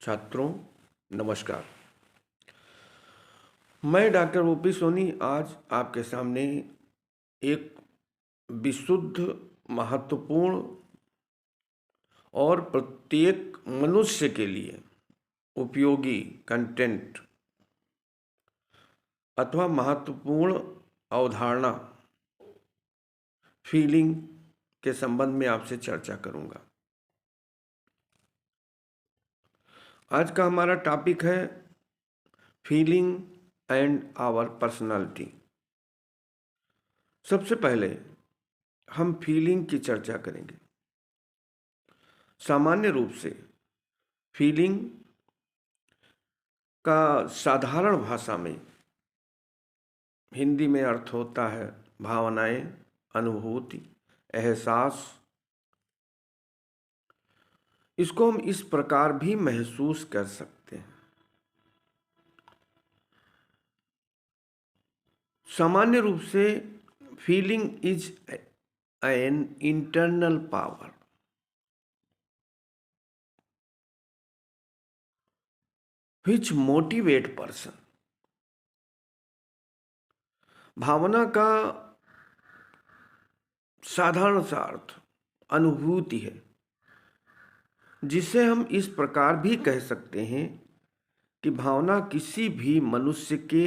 छात्रों नमस्कार। मैं डॉक्टर ओपी सोनी आज आपके सामने एक विशुद्ध, महत्वपूर्ण और प्रत्येक मनुष्य के लिए उपयोगी कंटेंट अथवा महत्वपूर्ण अवधारणा फीलिंग के संबंध में आपसे चर्चा करूंगा। आज का हमारा टॉपिक है फीलिंग एंड आवर पर्सनालिटी। सबसे पहले हम फीलिंग की चर्चा करेंगे। सामान्य रूप से फीलिंग का साधारण भाषा में हिंदी में अर्थ होता है भावनाएं, अनुभूति, एहसास। इसको हम इस प्रकार भी महसूस कर सकते हैं। सामान्य रूप से feeling is an internal power which motivate person। भावना का साधारण सा अर्थ अनुभूति है, जिसे हम इस प्रकार भी कह सकते हैं कि भावना किसी भी मनुष्य के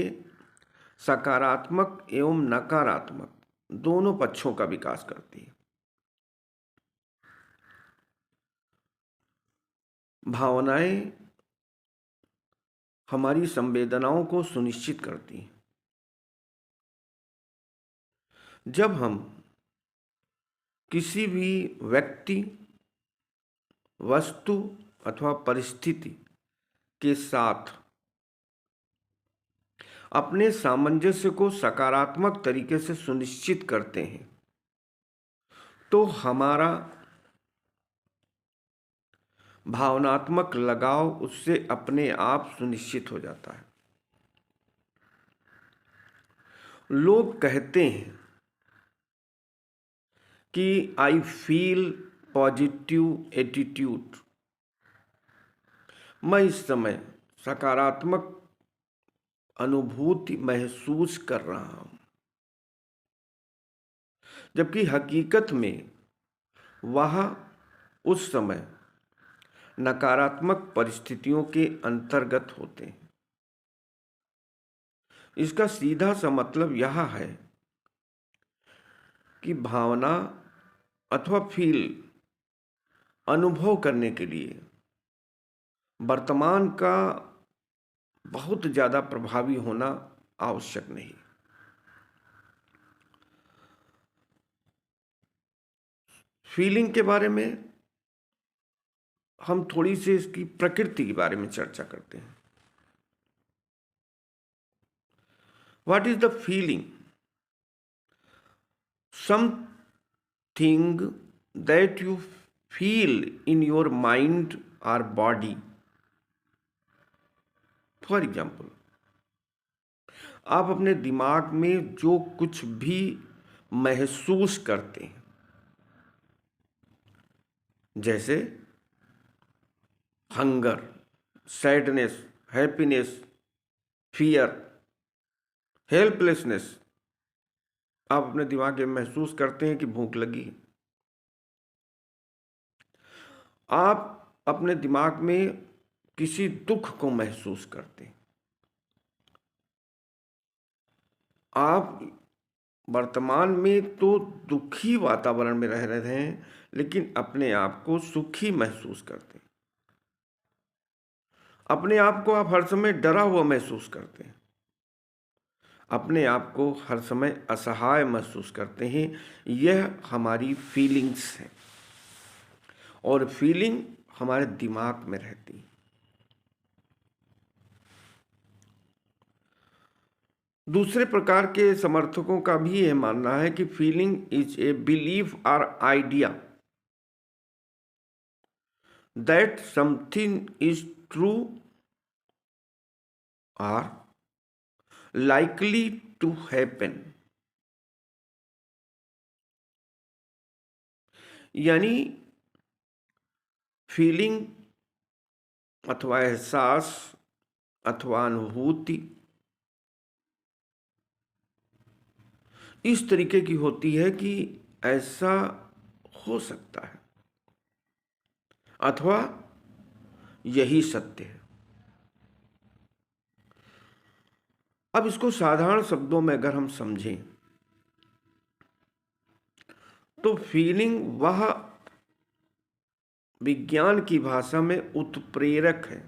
सकारात्मक एवं नकारात्मक दोनों पक्षों का विकास करती है। भावनाएं हमारी संवेदनाओं को सुनिश्चित करती हैं। जब हम किसी भी व्यक्ति, वस्तु अथवा परिस्थिति के साथ अपने सामंजस्य को सकारात्मक तरीके से सुनिश्चित करते हैं, तो हमारा भावनात्मक लगाव उससे अपने आप सुनिश्चित हो जाता है। लोग कहते हैं कि आई फील पॉजिटिव एटीट्यूड, मैं इस समय सकारात्मक अनुभूति महसूस कर रहा हूं, जबकि हकीकत में वह उस समय नकारात्मक परिस्थितियों के अंतर्गत होते हैं। इसका सीधा सा मतलब यह है कि भावना अथवा फील अनुभव करने के लिए वर्तमान का बहुत ज़्यादा प्रभावी होना आवश्यक नहीं। फीलिंग के बारे में हम थोड़ी सी इसकी प्रकृति के बारे में चर्चा करते हैं। What is the feeling? Something that you feel in your mind और बॉडी। फॉर एग्जाम्पल, आप अपने दिमाग में जो कुछ भी महसूस करते हैं, जैसे hunger, sadness, happiness, fear, helplessness, आप अपने दिमाग में महसूस करते हैं कि भूख लगी है। आप अपने दिमाग में किसी दुख को महसूस करते हैं। आप वर्तमान में तो दुखी वातावरण में रह रहे हैं, लेकिन अपने आप को सुखी महसूस करते हैं। अपने आप को आप हर समय डरा हुआ महसूस करते हैं। अपने आप को हर समय असहाय महसूस करते हैं। यह हमारी फीलिंग्स है, और फीलिंग हमारे दिमाग में रहती है। दूसरे प्रकार के समर्थकों का भी यह मानना है कि फीलिंग इज ए बिलीफ और idea that something is true और likely to happen। यानी फीलिंग अथवा एहसास अथवा अनुभूति इस तरीके की होती है कि ऐसा हो सकता है अथवा यही सत्य है। अब इसको साधारण शब्दों में अगर हम समझें तो फीलिंग वह विज्ञान की भाषा में उत्प्रेरक है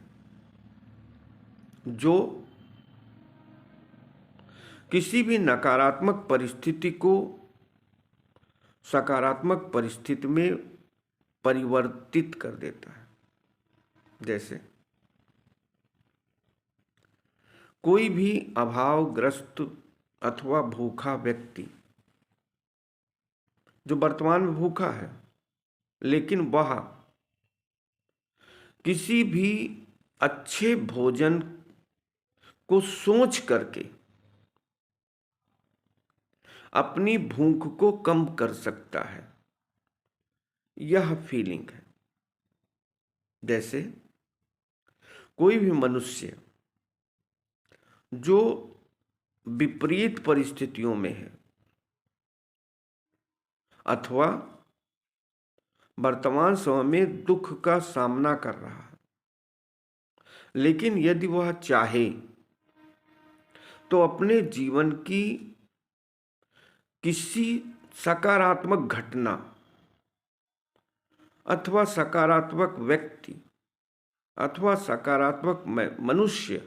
जो किसी भी नकारात्मक परिस्थिति को सकारात्मक परिस्थिति में परिवर्तित कर देता है। जैसे कोई भी अभावग्रस्त अथवा भूखा व्यक्ति जो वर्तमान में भूखा है, लेकिन वह किसी भी अच्छे भोजन को सोच करके अपनी भूख को कम कर सकता है, यह फीलिंग है। जैसे कोई भी मनुष्य जो विपरीत परिस्थितियों में है अथवा वर्तमान समय में दुख का सामना कर रहा है, लेकिन यदि वह चाहे तो अपने जीवन की किसी सकारात्मक घटना अथवा सकारात्मक व्यक्ति अथवा सकारात्मक मनुष्य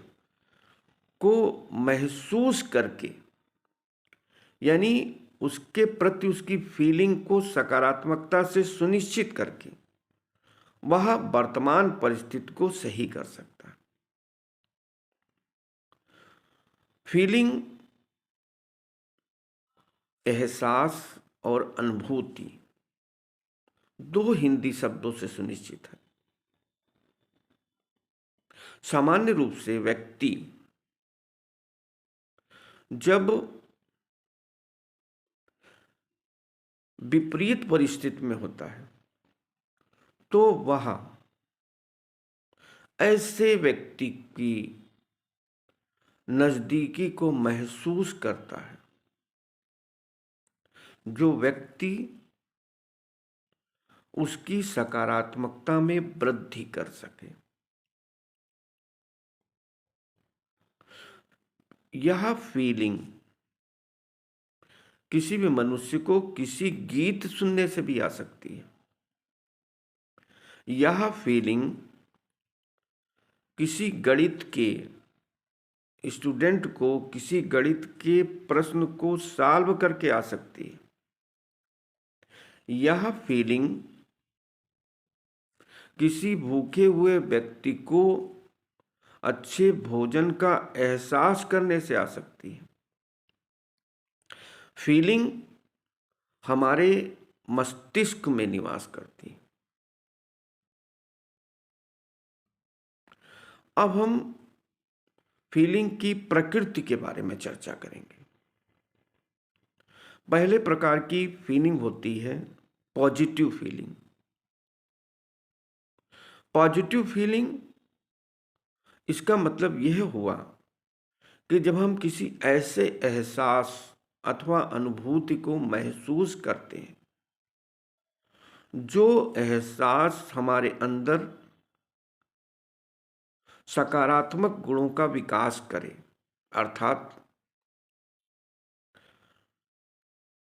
को महसूस करके, यानी उसके प्रति उसकी फीलिंग को सकारात्मकता से सुनिश्चित करके वह वर्तमान परिस्थिति को सही कर सकता है। फीलिंग एहसास और अनुभूति दो हिंदी शब्दों से सुनिश्चित है। सामान्य रूप से व्यक्ति जब विपरीत परिस्थिति में होता है तो वह ऐसे व्यक्ति की नजदीकी को महसूस करता है जो व्यक्ति उसकी सकारात्मकता में वृद्धि कर सके। यह फीलिंग किसी भी मनुष्य को किसी गीत सुनने से भी आ सकती है। यह फीलिंग किसी गणित के स्टूडेंट को किसी गणित के प्रश्न को सॉल्व करके आ सकती है। यह फीलिंग किसी भूखे हुए व्यक्ति को अच्छे भोजन का एहसास करने से आ सकती है। फीलिंग हमारे मस्तिष्क में निवास करती है। अब हम फीलिंग की प्रकृति के बारे में चर्चा करेंगे। पहले प्रकार की फीलिंग होती है पॉजिटिव फीलिंग। पॉजिटिव फीलिंग इसका मतलब यह हुआ कि जब हम किसी ऐसे एहसास अथवा अनुभूति को महसूस करते हैं जो एहसास हमारे अंदर सकारात्मक गुणों का विकास करे, अर्थात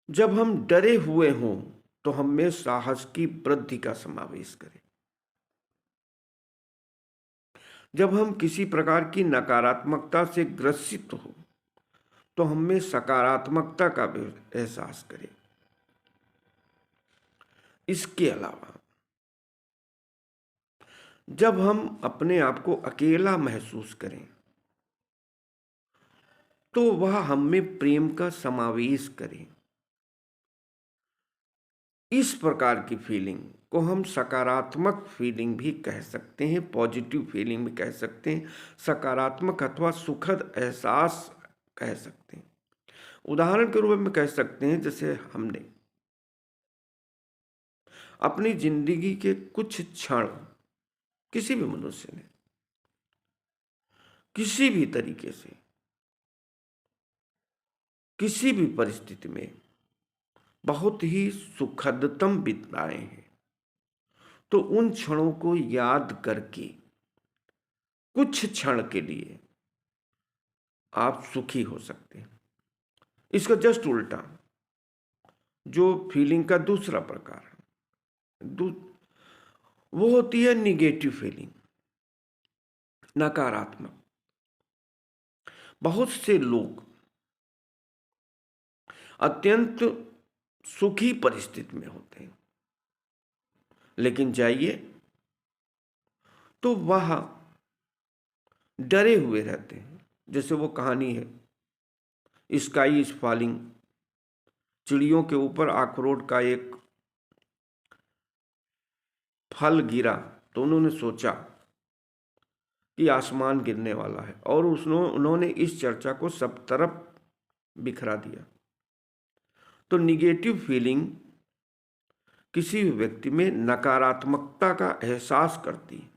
जब हम डरे हुए हों तो हम में साहस की वृद्धि का समावेश करें। जब हम किसी प्रकार की नकारात्मकता से ग्रसित हो तो हम में सकारात्मकता का एहसास करें। इसके अलावा जब हम अपने आप को अकेला महसूस करें तो वह हम में प्रेम का समावेश करें। इस प्रकार की फीलिंग को हम सकारात्मक फीलिंग भी कह सकते हैं, पॉजिटिव फीलिंग भी कह सकते हैं, सकारात्मक अथवा सुखद एहसास कह सकते हैं। उदाहरण के रूप में कह सकते हैं जैसे हमने अपनी जिंदगी के कुछ क्षण, किसी भी मनुष्य ने किसी भी तरीके से, किसी भी परिस्थिति में बहुत ही सुखदतम बिताए हैं, तो उन क्षणों को याद करके कुछ क्षण के लिए आप सुखी हो सकते हैं। इसका जस्ट उल्टा जो फीलिंग का दूसरा प्रकार है, वो होती है निगेटिव फीलिंग, नकारात्मक। बहुत से लोग अत्यंत सुखी परिस्थिति में होते हैं, लेकिन जाइए तो वह डरे हुए रहते हैं। जैसे वो कहानी है, स्काई इज फॉलिंग, चिड़ियों के ऊपर अखरोट का एक फल गिरा तो उन्होंने सोचा कि आसमान गिरने वाला है, और उन्होंने इस चर्चा को सब तरफ बिखरा दिया। तो निगेटिव फीलिंग किसी भी व्यक्ति में नकारात्मकता का एहसास करती है।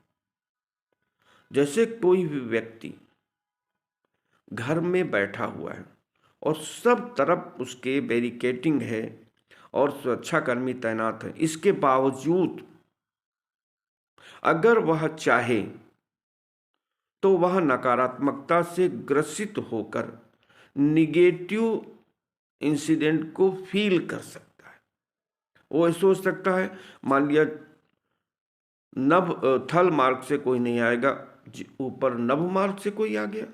जैसे कोई भी व्यक्ति घर में बैठा हुआ है और सब तरफ उसके बैरिकेडिंग है और सुरक्षाकर्मी तैनात है, इसके बावजूद अगर वह चाहे तो वह नकारात्मकता से ग्रसित होकर निगेटिव इंसिडेंट को फील कर सकता है। वो ये सोच सकता है, मान लिया नभ थल मार्ग से कोई नहीं आएगा, ऊपर नभ मार्ग से कोई आ गया।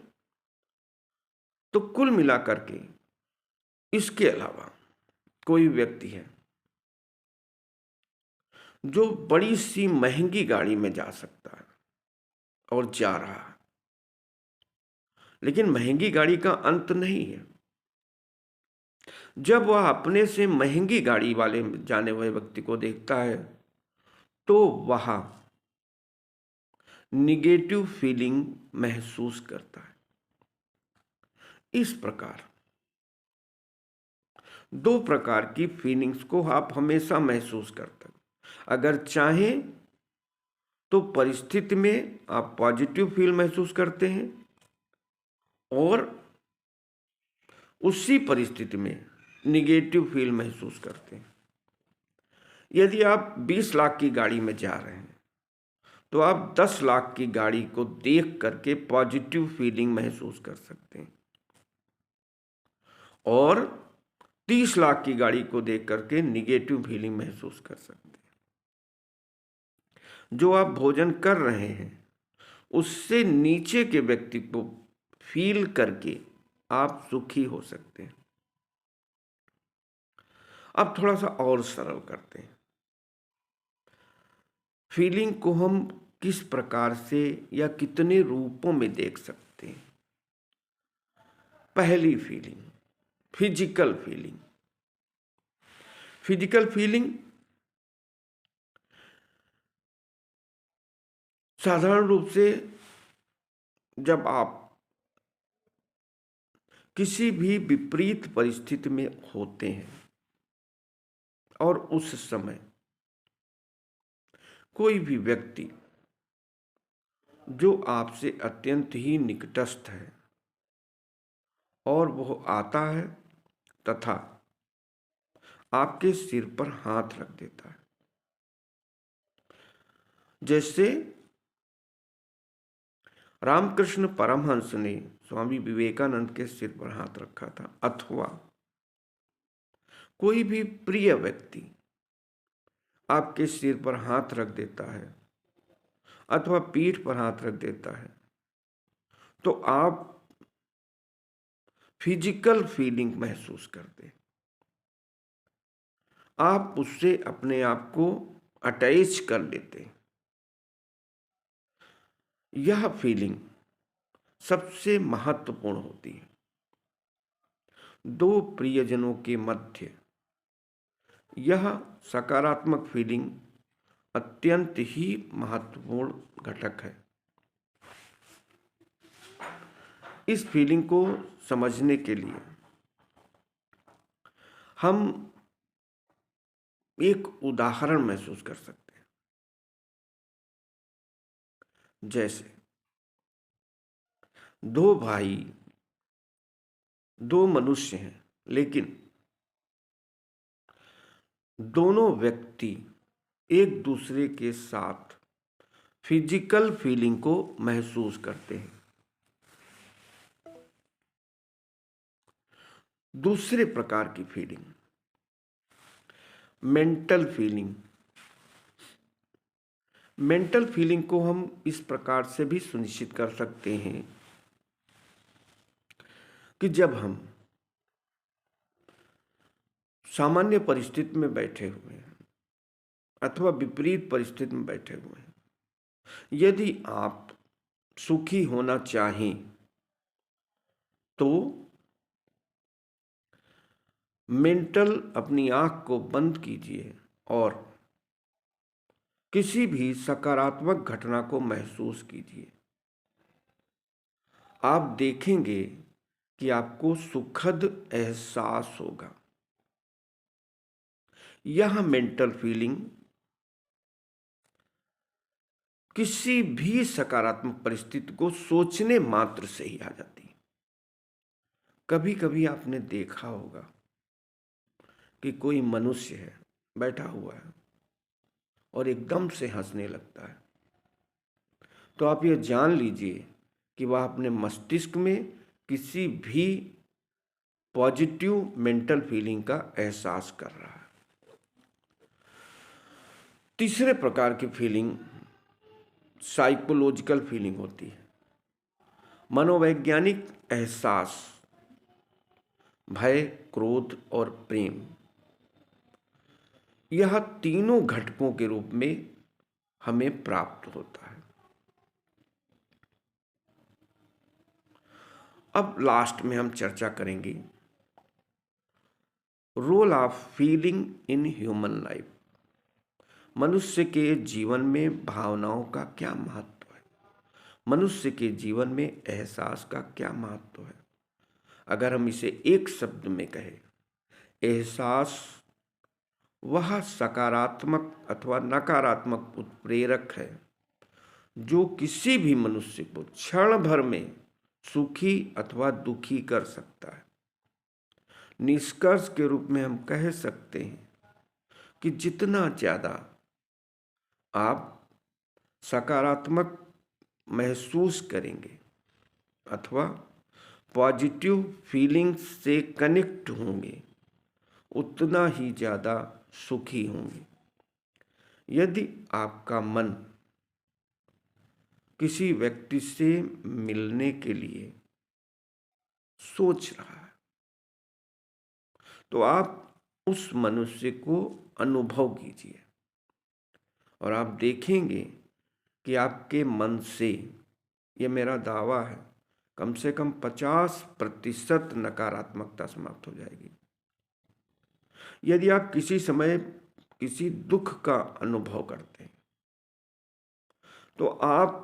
तो कुल मिलाकर के इसके अलावा कोई व्यक्ति है जो बड़ी सी महंगी गाड़ी में जा सकता है और जा रहा है, लेकिन महंगी गाड़ी का अंत नहीं है। जब वह अपने से महंगी गाड़ी वाले जाने वाले व्यक्ति को देखता है तो वह निगेटिव फीलिंग महसूस करता है। इस प्रकार दो प्रकार की फीलिंग्स को आप हमेशा महसूस करते हैं। अगर चाहें तो परिस्थिति में आप पॉजिटिव फील महसूस करते हैं, और उसी परिस्थिति में निगेटिव फील महसूस करते हैं। यदि आप 20 लाख की गाड़ी में जा रहे हैं तो आप 10 लाख की गाड़ी को देख करके पॉजिटिव फीलिंग महसूस कर सकते हैं, और 30 लाख की गाड़ी को देख करके निगेटिव फीलिंग महसूस कर सकते हैं। जो आप भोजन कर रहे हैं उससे नीचे के व्यक्ति को फील करके आप सुखी हो सकते हैं। अब थोड़ा सा और सरल करते हैं। फीलिंग को हम किस प्रकार से या कितने रूपों में देख सकते हैं। पहली feeling, physical feeling. Physical feeling साधारण रूप से जब आप किसी भी विपरीत परिस्थिति में होते हैं और उस समय कोई भी व्यक्ति जो आपसे अत्यंत ही निकटस्थ है और वह आता है तथा आपके सिर पर हाथ रख देता है, जैसे रामकृष्ण परमहंस ने स्वामी विवेकानंद के सिर पर हाथ रखा था, अथवा कोई भी प्रिय व्यक्ति आपके सिर पर हाथ रख देता है अथवा पीठ पर हाथ रख देता है, तो आप फिजिकल फीलिंग महसूस करते हैं। आप उससे अपने आप को अटैच कर लेते हैं। यह फीलिंग सबसे महत्वपूर्ण होती है। दो प्रियजनों के मध्य यह सकारात्मक फीलिंग अत्यंत ही महत्वपूर्ण घटक है। इस फीलिंग को समझने के लिए हम एक उदाहरण महसूस कर सकते हैं। जैसे दो भाई, दो मनुष्य हैं, लेकिन दोनों व्यक्ति एक दूसरे के साथ फिजिकल फीलिंग को महसूस करते हैं। दूसरे प्रकार की feeling, mental feeling. Mental feeling को हम इस प्रकार से भी सुनिश्चित कर सकते हैं कि जब हम सामान्य परिस्थिति में बैठे हुए हैं अथवा विपरीत परिस्थिति में बैठे हुए हैं, यदि आप सुखी होना चाहें तो मेंटल अपनी आंख को बंद कीजिए और किसी भी सकारात्मक घटना को महसूस कीजिए। आप देखेंगे कि आपको सुखद एहसास होगा। यह मेंटल फीलिंग किसी भी सकारात्मक परिस्थिति को सोचने मात्र से ही आ जाती है। कभी कभी आपने देखा होगा कि कोई मनुष्य है, बैठा हुआ है और एकदम से हंसने लगता है, तो आप ये जान लीजिए कि वह अपने मस्तिष्क में किसी भी पॉजिटिव मेंटल फीलिंग का एहसास कर रहा है। तीसरे प्रकार की फीलिंग साइकोलॉजिकल फीलिंग होती है। मनोवैज्ञानिक एहसास, भय, क्रोध और प्रेम, यह तीनों घटकों के रूप में हमें प्राप्त होता है। अब लास्ट में हम चर्चा करेंगे role of feeling in human life. मनुष्य के जीवन में भावनाओं का क्या महत्व है, मनुष्य के जीवन में एहसास का क्या महत्व है। अगर हम इसे एक शब्द में कहें, एहसास वह सकारात्मक अथवा नकारात्मक उत्प्रेरक है जो किसी भी मनुष्य को क्षण भर में सुखी अथवा दुखी कर सकता है। निष्कर्ष के रूप में हम कह सकते हैं कि जितना ज़्यादा आप सकारात्मक महसूस करेंगे अथवा पॉजिटिव फीलिंग्स से कनेक्ट होंगे, उतना ही ज़्यादा सुखी होंगे। यदि आपका मन किसी व्यक्ति से मिलने के लिए सोच रहा है, तो आप उस मनुष्य को अनुभव कीजिए और आप देखेंगे कि आपके मन से, ये मेरा दावा है, कम से कम 50% नकारात्मकता समाप्त हो जाएगी। यदि आप किसी समय किसी दुख का अनुभव करते हैं तो आप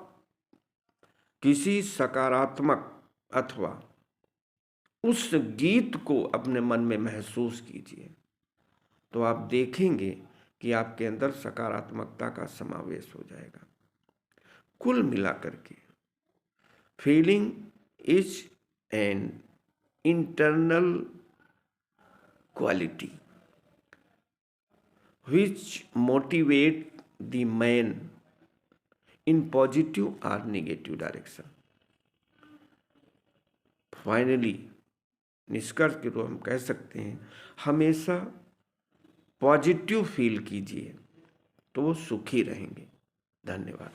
किसी सकारात्मक अथवा उस गीत को अपने मन में महसूस कीजिए, तो आप देखेंगे कि आपके अंदर सकारात्मकता का समावेश हो जाएगा। कुल मिलाकर के feeling is an internal quality which motivate the man in positive or negative direction. Finally निष्कर्ष के रूप हम कह सकते हैं, हमेशा पॉजिटिव फील कीजिए तो वो सुखी रहेंगे। धन्यवाद।